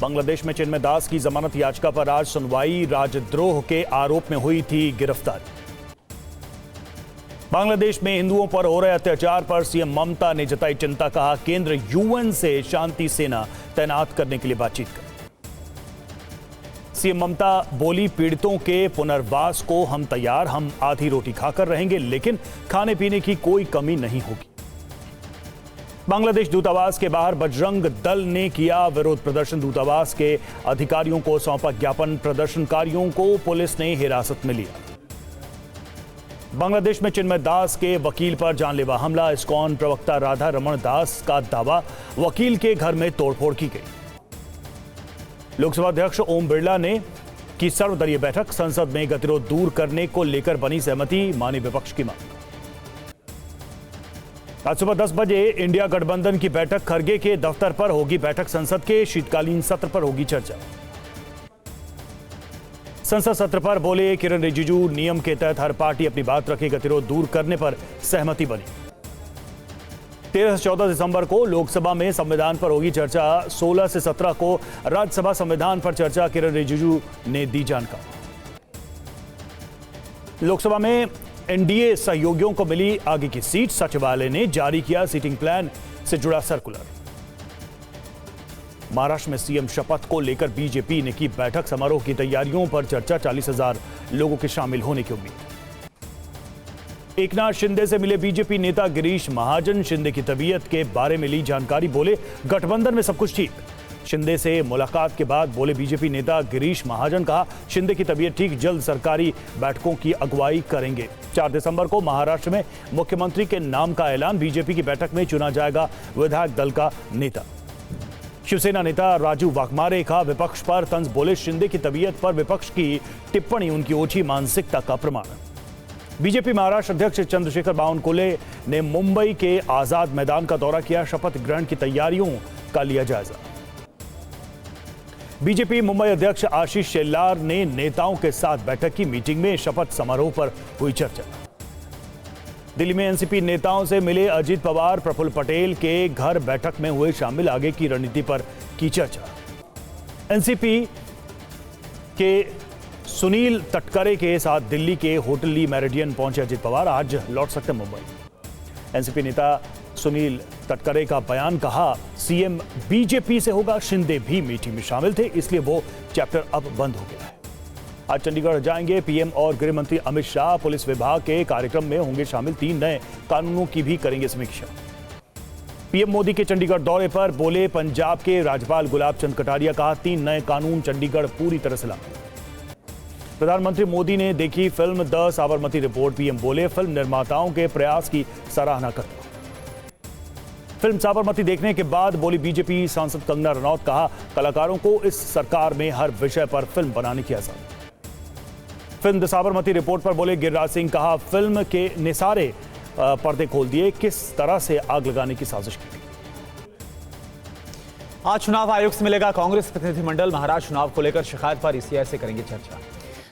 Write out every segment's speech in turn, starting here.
बांग्लादेश में चिन्मय दास की जमानत याचिका पर आज सुनवाई। राजद्रोह के आरोप में हुई थी गिरफ्तारी। बांग्लादेश में हिंदुओं पर हो रहे अत्याचार पर सीएम ममता ने जताई चिंता। कहा केंद्र यूएन से शांति सेना तैनात करने के लिए बातचीत करे। सीएम ममता बोली पीड़ितों के पुनर्वास को हम तैयार, हम आधी रोटी खाकर रहेंगे लेकिन खाने पीने की कोई कमी नहीं होगी। बांग्लादेश दूतावास के बाहर बजरंग दल ने किया विरोध प्रदर्शन। दूतावास के अधिकारियों को सौंपा ज्ञापन। प्रदर्शनकारियों को पुलिस ने हिरासत में लिया। बांग्लादेश में चिन्मय दास के वकील पर जानलेवा हमला। इस्कॉन प्रवक्ता राधा रमण दास का दावा, वकील के घर में तोड़फोड़ की गई। लोकसभा अध्यक्ष ओम बिरला ने की सर्वदलीय बैठक। संसद में गतिरोध दूर करने को लेकर बनी सहमति, मानी विपक्ष की मांग। आज सुबह 10 बजे इंडिया गठबंधन की बैठक खरगे के दफ्तर पर होगी बैठक। संसद के शीतकालीन सत्र पर होगी चर्चा। संसद सत्र पर बोले किरण रिजिजू, नियम के तहत हर पार्टी अपनी बात रखे। गतिरोध दूर करने पर सहमति बनी। 13 से 14 दिसंबर को लोकसभा में संविधान पर होगी चर्चा। 16 से 17 को राज्यसभा संविधान पर चर्चा। किरण रिजिजू ने दी जानकारी। लोकसभा में एनडीए सहयोगियों को मिली आगे की सीट। सचिवालय ने जारी किया सीटिंग प्लान से जुड़ा सर्कुलर। महाराष्ट्र में सीएम शपथ को लेकर बीजेपी ने की बैठक। समारोह की तैयारियों पर चर्चा। 40,000 लोगों के शामिल होने की उम्मीद। एकनाथ शिंदे से मिले बीजेपी नेता गिरीश महाजन। शिंदे की तबीयत के बारे में ली जानकारी। बोले गठबंधन में सब कुछ ठीक। शिंदे से मुलाकात के बाद बोले बीजेपी नेता गिरीश महाजन। कहा शिंदे की तबीयत ठीक, जल्द सरकारी बैठकों की अगुवाई करेंगे। 4 दिसंबर को महाराष्ट्र में मुख्यमंत्री के नाम का ऐलान। बीजेपी की बैठक में चुना जाएगा विधायक दल का नेता। शिवसेना नेता राजू वाघमारे का विपक्ष पर तंज। बोले शिंदे की तबीयत पर विपक्ष की टिप्पणी उनकी ओछी मानसिकता का प्रमाण। बीजेपी महाराष्ट्र अध्यक्ष चंद्रशेखर बावनकुले ने मुंबई के आजाद मैदान का दौरा किया। शपथ ग्रहण की तैयारियों का लिया जायजा। बीजेपी मुंबई अध्यक्ष आशीष शेलार ने नेताओं के साथ बैठक की। मीटिंग में शपथ समारोह पर हुई चर्चा। दिल्ली में एनसीपी नेताओं से मिले अजित पवार। प्रफुल्ल पटेल के घर बैठक में हुए शामिल। आगे की रणनीति पर की चर्चा। एनसीपी के सुनील तटकरे के साथ दिल्ली के होटल ली मेरिडियन पहुंचे अजित पवार। आज लौट सकते मुंबई। एनसीपी नेता सुनील तटकरे का बयान। कहा सीएम बीजेपी से होगा। शिंदे भी मीटिंग में शामिल थे, इसलिए वो चैप्टर अब बंद हो गया है। आज चंडीगढ़ जाएंगे पीएम और गृह मंत्री अमित शाह। पुलिस विभाग के कार्यक्रम में होंगे शामिल। 3 नए कानूनों की भी करेंगे समीक्षा। पीएम मोदी के चंडीगढ़ दौरे पर बोले पंजाब के राज्यपाल गुलाब चंद कटारिया। कहा 3 नए कानून चंडीगढ़ पूरी तरह से लागू। प्रधानमंत्री मोदी ने देखी film the Sabarmati report. PM बोले फिल्म निर्माताओं के प्रयास की सराहना करते। फिल्म साबरमती देखने के बाद बोली बीजेपी सांसद कंगना रनौत। कहा कलाकारों को इस सरकार में हर विषय पर फिल्म बनाने की आजादी। फिल्म द साबरमती रिपोर्ट पर बोले गिरिराज सिंह। कहा फिल्म के निसारे पर्दे खोल दिए, किस तरह से आग लगाने की साजिश की। आज चुनाव आयोग से मिलेगा कांग्रेस प्रतिनिधिमंडल। महाराष्ट्र चुनाव को लेकर शिकायत पर ईसीआई से करेंगे चर्चा।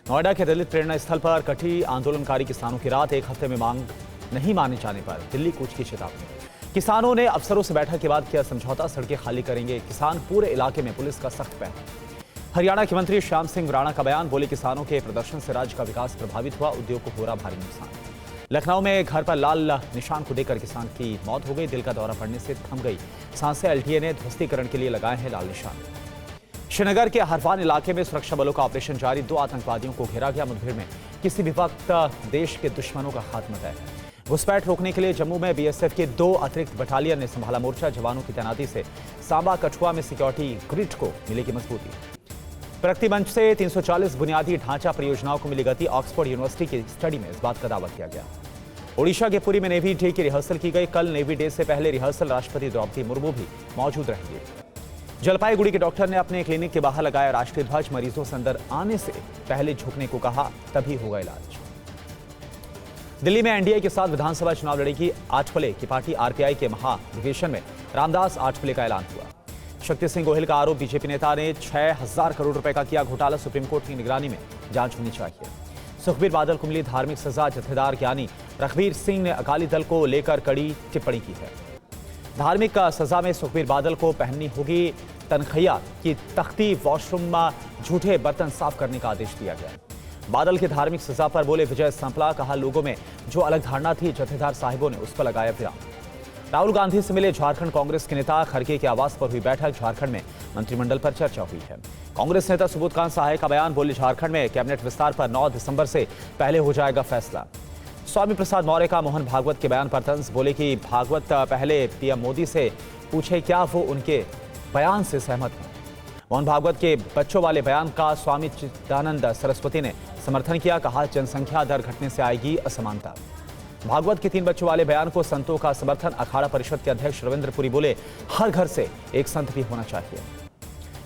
नोएडा के दलित प्रेरणा स्थल पर कटी आंदोलनकारी किसानों की रात। 1 हफ्ते में मांग नहीं माने जाने पर दिल्ली कूच की चेतावनी। किसानों ने अफसरों से बैठक के बाद किया समझौता। सड़कें खाली करेंगे किसान। पूरे इलाके में पुलिस का सख्त पहरा। हरियाणा के मंत्री श्याम सिंह राणा का बयान। बोले किसानों के प्रदर्शन से राज्य का विकास प्रभावित हुआ। उद्योग को हो रहा भारी नुकसान। लखनऊ में घर पर लाल निशान को देकर किसान की मौत हो गई। दिल का दौरा पड़ने से थम गई सांसें। एलटीए ने ध्वस्तीकरण के लिए लगाए हैं लाल निशान। श्रीनगर के हरफान इलाके में सुरक्षा बलों का ऑपरेशन जारी। 2 आतंकवादियों को घेरा गया। मुठभेड़ में किसी भी वक्त देश के दुश्मनों का खात्मा तय है। घुसपैठ रोकने के लिए जम्मू में बीएसएफ के 2 अतिरिक्त बटालियन ने संभाला मोर्चा। जवानों की तैनाती से सांबा कठुआ में सिक्योरिटी ग्रिड को मिलेगी मजबूती। प्रगति मंच से 340 बुनियादी ढांचा परियोजनाओं को मिली गति। ऑक्सफोर्ड यूनिवर्सिटी की स्टडी में इस बात का दावा किया गया। ओडिशा के पुरी में नेवी डे की रिहर्सल की गई। कल नेवी डे से पहले रिहर्सल राष्ट्रपति द्रौपदी मुर्मू भी मौजूद रहेंगे। जलपाईगुड़ी के डॉक्टर ने अपने क्लिनिक के बाहर लगाया राष्ट्रीय ध्वज। मरीजों से अंदर आने से पहले झुकने को कहा, तभी होगा इलाज। दिल्ली में एनडीए के साथ विधानसभा चुनाव लड़ेगी आठवले की पार्टी। आरपीआई के महाधिवेशन में रामदास आठवले का ऐलान हुआ। शक्ति सिंह गोहिल का आरोप। बीजेपी नेता ने 6,000 करोड़ रुपए का किया घोटाला। सुप्रीम कोर्ट की निगरानी में जांच होनी चाहिए। सुखबीर बादल को मिली धार्मिक सजा। जत्थेदार ज्ञानी रघबीर सिंह ने अकाली दल को लेकर कड़ी टिप्पणी की है। धार्मिक सजा में सुखबीर बादल को पहननी होगी तनखैया की तख्ती वॉशरूम में झूठे बर्तन साफ करने का आदेश दिया गया। बादल की धार्मिक सजा पर बोले विजय सांपला, कहा लोगों में जो अलग धारणा थी जत्थेदार साहिबों ने उस पर लगाया विराम। राहुल गांधी से मिले झारखंड कांग्रेस के नेता, खड़गे के आवास पर हुई बैठक, झारखंड में मंत्रिमंडल पर चर्चा हुई है। कांग्रेस नेता सुबोधकांत सहाय का बयान, बोले झारखंड में कैबिनेट विस्तार पर 9 दिसंबर से पहले हो जाएगा फैसला। स्वामी प्रसाद मौर्य का मोहन भागवत के बयान पर तंज, बोले कि भागवत पहले पीएम मोदी से पूछे क्या वो उनके बयान से सहमत हैं। मोहन भागवत के बच्चों वाले बयान का स्वामी चिदानंद सरस्वती ने समर्थन किया, कहा जनसंख्या दर घटने से आएगी असमानता। भागवत के 3 बच्चों वाले बयान को संतों का समर्थन, अखाड़ा परिषद के अध्यक्ष रविंद्रपुरी बोले हर घर से एक संत भी होना चाहिए।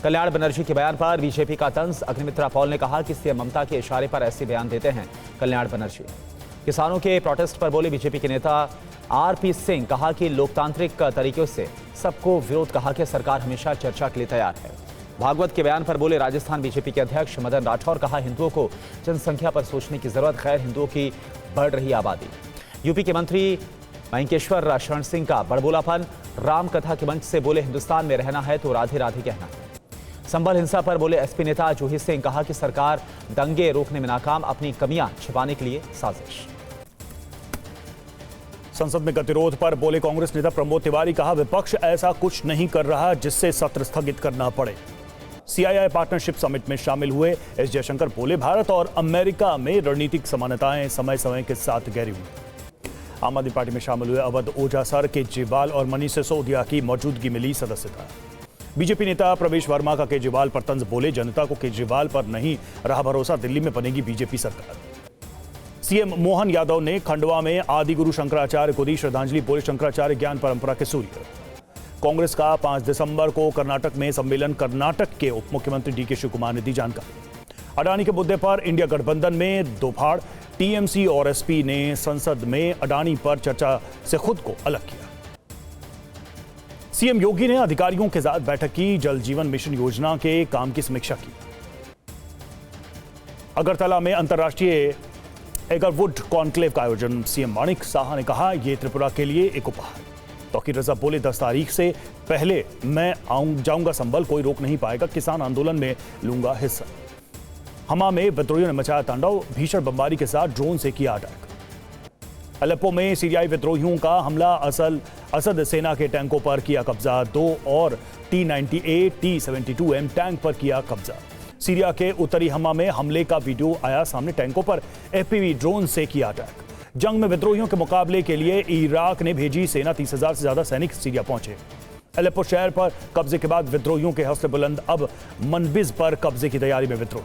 कल्याण बनर्जी के बयान पर बीजेपी का तंज, अग्निमित्रा पॉल ने कहा कि सीएम ममता के इशारे पर ऐसे बयान देते हैं कल्याण बनर्जी। किसानों के प्रोटेस्ट पर बोले बीजेपी के नेता आरपी सिंह, कहा कि लोकतांत्रिक तरीकों से सबको विरोध, कहा कि सरकार हमेशा चर्चा के लिए तैयार है। भागवत के बयान पर बोले राजस्थान बीजेपी के अध्यक्ष मदन राठौर, कहा हिंदुओं को जनसंख्या पर सोचने की जरूरत, खैर हिंदुओं की बढ़ रही आबादी। यूपी के मंत्री मयंकेश्वर शरण सिंह का बड़बोलापन, राम कथा के मंच से बोले हिंदुस्तान में रहना है तो राधे राधे कहना है। संभल हिंसा पर बोले एसपी नेता जूही सिंह, कहा कि सरकार दंगे रोकने में नाकाम, अपनी कमियां छिपाने के लिए साजिश। संसद में गतिरोध पर बोले कांग्रेस नेता प्रमोद तिवारी, कहा विपक्ष ऐसा कुछ नहीं कर रहा जिससे सत्र स्थगित करना पड़े। सीआईआई पार्टनरशिप समिट में शामिल हुए एस जयशंकर बोले भारत और अमेरिका में रणनीतिक समानताएं समय समय के साथ गहरी हुई। आम आदमी पार्टी में शामिल हुए अवध ओझासर, केजरीवाल और मनीष सिसोदिया की मौजूदगी मिली सदस्यता। बीजेपी नेता प्रवेश वर्मा का केजरीवाल पर तंज, बोले जनता को केजरीवाल पर नहीं रहा भरोसा, दिल्ली में बनेगी बीजेपी सरकार। सीएम मोहन यादव ने खंडवा में आदि गुरु शंकराचार्य को दी श्रद्धांजलि, बोले शंकराचार्य ज्ञान परंपरा के सूर्य। कांग्रेस का 5 दिसंबर को कर्नाटक में सम्मेलन, कर्नाटक के उप मुख्यमंत्री डीके शिवकुमार ने दी जानकारी। अडानी के मुद्दे पर इंडिया गठबंधन में दोफाड़, टीएमसी और एसपी ने संसद में अडानी पर चर्चा से खुद को अलग किया। सीएम योगी ने अधिकारियों के साथ बैठक की, जल जीवन मिशन योजना के काम की समीक्षा की। अगरतला में अंतर्राष्ट्रीय एगरवुड कॉन्क्लेव का आयोजन, सीएम माणिक साहा ने कहा यह त्रिपुरा के लिए एक उपहार। तौकीर रजा बोले 10 तारीख से पहले मैं जाऊंगा संभल, कोई रोक नहीं पाएगा, किसान आंदोलन में लूंगा हिस्सा। हमा में विद्रोहियों ने मचाया तांडव, भीषण बमबारी के साथ ड्रोन से किया अटैक। अलेप्पो में सीरियाई विद्रोहियों का हमला, असद सेना के टैंकों पर किया कब्जा, 2 और T-98 T-72M टैंक पर किया कब्जा। सीरिया के उत्तरी हमा में हमले का वीडियो आया सामने, टैंकों पर एफपीवी ड्रोन से किया अटैक। जंग में विद्रोहियों के मुकाबले के लिए इराक ने भेजी सेना, 30,000 से ज्यादा सैनिक सीरिया पहुंचे। अलेप्पो शहर पर कब्जे के बाद विद्रोहियों के हौसले बुलंद, अब मनबिज पर कब्जे की तैयारी में विद्रोह।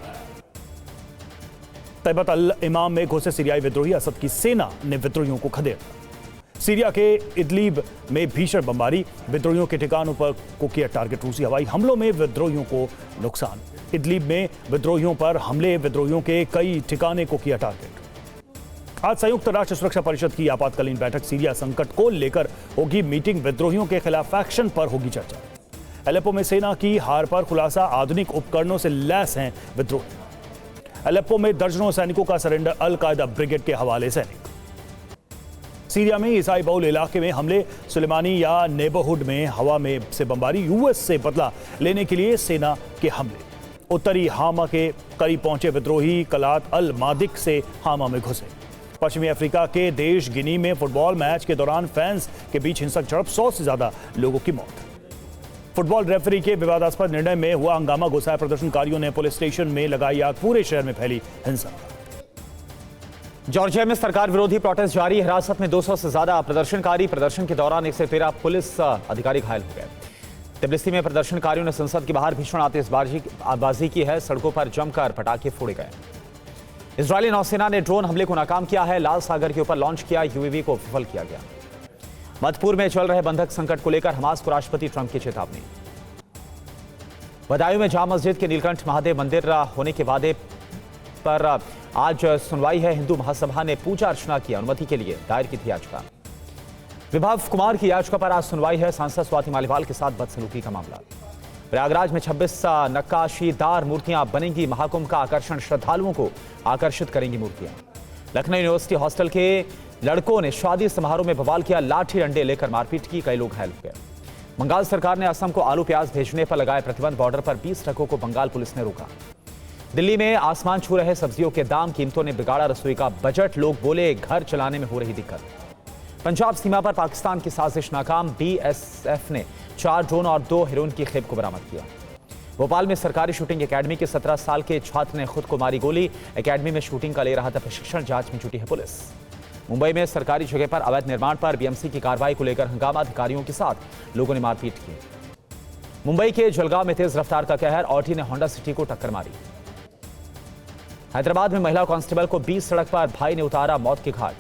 तैबत अल इमाम में घुसे सीरियाई विद्रोही, असद की सेना ने विद्रोहियों को खदेड़ा। सीरिया के इदलीब में भीषण बमबारी, विद्रोहियों के ठिकानों पर को किया टारगेट, रूसी हवाई हमलों में विद्रोहियों को नुकसान। इदलीब में विद्रोहियों पर हमले, विद्रोहियों के कई ठिकाने को किया टारगेट। आज संयुक्त राष्ट्र सुरक्षा परिषद की आपातकालीन बैठक, सीरिया संकट को लेकर होगी मीटिंग, विद्रोहियों के खिलाफ एक्शन पर होगी चर्चा। अलेप्पो में सेना की हार पर खुलासा, आधुनिक उपकरणों से लैस हैं विद्रोही। अलेप्पो में दर्जनों सैनिकों का सरेंडर, अल कायदा ब्रिगेड के हवाले सैनिक। सीरिया में ईसाई बहुल इलाके में हमले, सुलेमानी या नेबरहुड में हवा में से बमबारी, यूएस से बदला लेने के लिए सेना के हमले। उत्तरी हामा के करीब पहुंचे विद्रोही, कलात अल मादिक से हामा में घुसे। पश्चिमी अफ्रीका के देश गिनी में फुटबॉल मैच के दौरान फैंस के बीच हिंसक झड़प, 100 से ज्यादा लोगों की मौत। फुटबॉल रेफरी के विवादास्पद निर्णय में हुआ हंगामा, गुस्साए प्रदर्शनकारियों ने पुलिस स्टेशन में लगाई आग, पूरे शहर में फैली हिंसा। जॉर्जिया में सरकार विरोधी प्रोटेस्ट जारी, हिरासत में 200 से ज्यादा प्रदर्शनकारी, प्रदर्शन के दौरान 113 पुलिस अधिकारी घायल हो गए। तिब्लिसी में प्रदर्शनकारियों ने संसद के बाहर भीषण आतिशबाजी की है, सड़कों पर जमकर पटाखे फोड़े गए। इजरायली नौसेना ने ड्रोन हमले को नाकाम किया है, लाल सागर के ऊपर लॉन्च किया, यूएवी को विफल किया गया। मध्यपुर में चल रहे बंधक संकट को लेकर हमास को राष्ट्रपति ट्रंप की चेतावनी। बदायूं में जामा मस्जिद के नीलकंठ महादेव मंदिर होने के वादे पर आज सुनवाई है, हिंदू महासभा ने पूजा अर्चना की अनुमति के लिए दायर की थी याचिका। विभव कुमार की याचिका पर आज सुनवाई है, सांसद स्वाति मालीवाल के साथ बदसलूकी का मामला। प्रयागराज में 26 नक्काशीदार मूर्तियां बनेंगी, महाकुंभ का आकर्षण, श्रद्धालुओं को आकर्षित करेंगी मूर्तियां। लखनऊ यूनिवर्सिटी हॉस्टल के लड़कों ने शादी समारोह में बवाल किया, लाठी डंडे लेकर मारपीट की, कई लोग घायल हो गए। बंगाल सरकार ने असम को आलू प्याज भेजने पर लगाए प्रतिबंध। बॉर्डर पर 20 ट्रकों को बंगाल पुलिस ने रोका। दिल्ली में आसमान छू रहे सब्जियों के दाम, कीमतों ने बिगाड़ा रसोई का बजट। लोग बोले घर चलाने में हो रही दिक्कत। पंजाब सीमा पर पाकिस्तान की साजिश नाकाम। बीएसएफ ने 4 ड्रोन और 2 हेरोइन की खेप को बरामद किया। भोपाल में सरकारी शूटिंग एकेडमी के 17 साल के छात्र ने खुद को मारी गोली। एकेडमी में शूटिंग का ले रहा था प्रशिक्षण। जांच में जुटी है पुलिस। मुंबई में सरकारी जगह पर अवैध निर्माण पर बीएमसी की कार्रवाई को लेकर हंगामा। अधिकारियों के साथ लोगों ने मारपीट की। मुंबई के जलगांव में तेज रफ्तार का कहर। ऑडी ने होंडा सिटी को टक्कर मारी। हैदराबाद में महिला कांस्टेबल को 20 सड़क पर भाई ने उतारा मौत के घाट।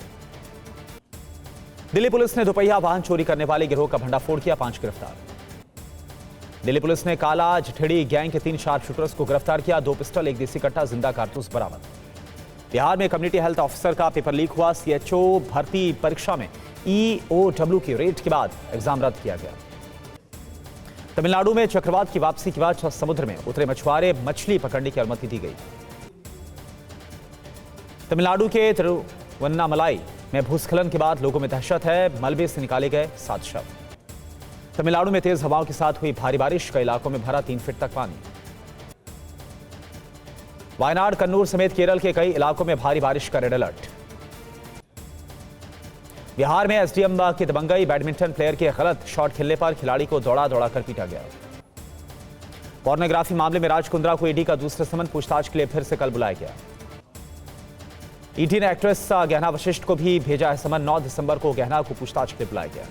दिल्ली पुलिस ने दोपहिया वाहन चोरी करने वाले गिरोह का भंडाफोड़ किया। 5 गिरफ्तार। दिल्ली पुलिस ने काला जठेड़ी गैंग के 3 शार्प शूटर्स को गिरफ्तार किया। 2 पिस्टल, 1 देसी कट्टा, जिंदा कारतूस बरामद। बिहार में कम्युनिटी हेल्थ ऑफिसर का पेपर लीक हुआ। सीएचओ भर्ती परीक्षा में ईओडब्ल्यू की रेट के बाद एग्जाम रद्द किया गया। तमिलनाडु में चक्रवात की वापसी के बाद समुद्र में उतरे मछुआरे मछली पकड़ने की अनुमति दी गई। तमिलनाडु के तिरुवन्नामलाई में भूस्खलन के बाद लोगों में दहशत है। मलबे से निकाले गए 7 शव। तमिलनाडु में तेज हवाओं के साथ हुई भारी बारिश। कई इलाकों में भरा 3 फीट तक पानी। वायनाड, कन्नूर समेत केरल के कई इलाकों में भारी बारिश का रेड अलर्ट। बिहार में एसडीएम की दबंगई। बैडमिंटन प्लेयर के गलत शॉट खेलने पर खिलाड़ी को दौड़ा कर पीटा गया। पोर्नोग्राफी मामले में राज कुंद्रा को ईडी का दूसरा समन। पूछताछ के लिए फिर से कल बुलाया गया। ईडी ने एक्ट्रेस गहना वशिष्ठ को भी भेजा है समन। 9 दिसंबर को गहना को पूछताछ के लिए बुलाया गया।